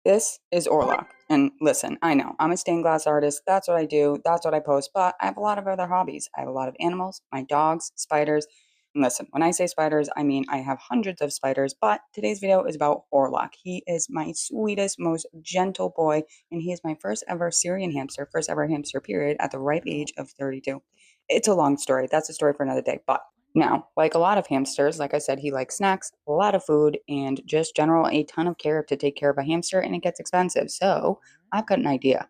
This is Orlok. And listen, I know I'm a stained glass artist. That's what I do. That's what I post. But I have a lot of other hobbies. I have a lot of animals, my dogs, spiders. And listen, when I say spiders, I mean I have hundreds of spiders. But today's video is about Orlok. He is my sweetest, most gentle boy. And he is my first ever Syrian hamster, first ever hamster, period, at the ripe age of 32. It's a long story. That's a story for another day. But now, like a lot of hamsters, like I said, he likes snacks, a lot of food, and just general a ton of care to take care of a hamster, and it gets expensive. So I've got an idea.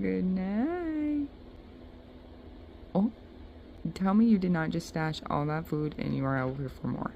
Good night. Oh, tell me you did not just stash all that food and you are out here for more.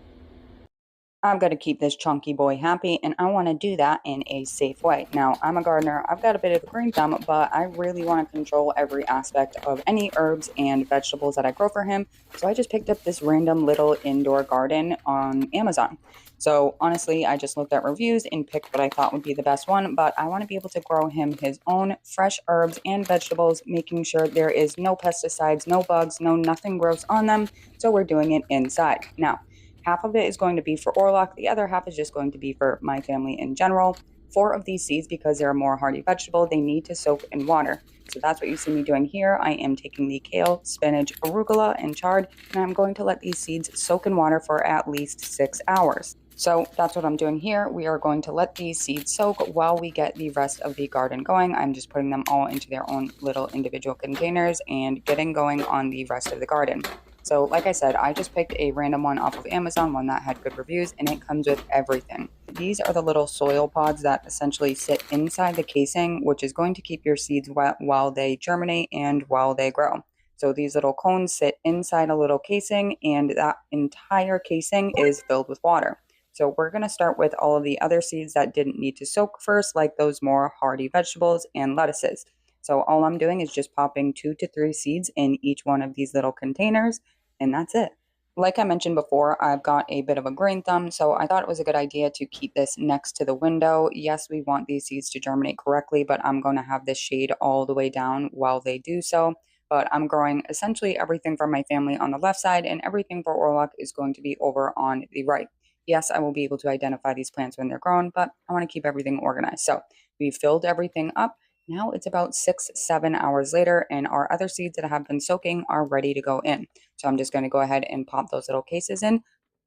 I've got to keep this chunky boy happy, and I want to do that in a safe way. Now, I'm a gardener. I've got a bit of a green thumb, but I really want to control every aspect of any herbs and vegetables that I grow for him. So I just picked up this random little indoor garden on Amazon. So honestly, I just looked at reviews and picked what I thought would be the best one, but I want to be able to grow him his own fresh herbs and vegetables, making sure there is no pesticides, no bugs, no nothing gross on them. So we're doing it inside. Now, half of it is going to be for Orlok. The other half is just going to be for my family in general. Four of these seeds, because they're a more hardy vegetable, they need to soak in water. So that's what you see me doing here. I am taking the kale, spinach, arugula, and chard, and I'm going to let these seeds soak in water for at least 6 hours. So that's what I'm doing here. We are going to let these seeds soak while we get the rest of the garden going. I'm just putting them all into their own little individual containers and getting going on the rest of the garden. So like I said, I just picked a random one off of Amazon, one that had good reviews, and it comes with everything. These are the little soil pods that essentially sit inside the casing, which is going to keep your seeds wet while they germinate and while they grow. So these little cones sit inside a little casing, and that entire casing is filled with water. So we're going to start with all of the other seeds that didn't need to soak first, like those more hardy vegetables and lettuces. So all I'm doing is just popping 2 to 3 seeds in each one of these little containers, and that's it. Like I mentioned before, I've got a bit of a green thumb, so I thought it was a good idea to keep this next to the window. Yes, we want these seeds to germinate correctly, but I'm going to have this shade all the way down while they do so. But I'm growing essentially everything for my family on the left side, and everything for Orlok is going to be over on the right. Yes, I will be able to identify these plants when they're grown, but I want to keep everything organized. So we filled everything up. Now it's about 6, 7 hours later, and our other seeds that have been soaking are ready to go in. So I'm just going to go ahead and pop those little cases in,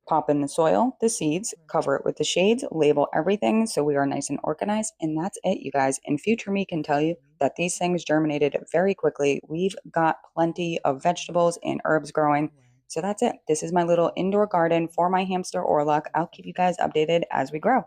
pop in the soil, the seeds, cover it with the shades, label everything so we are nice and organized. And that's it, you guys. And future me can tell you that these things germinated very quickly. We've got plenty of vegetables and herbs growing. So that's it. This is my little indoor garden for my hamster Orlok. I'll keep you guys updated as we grow.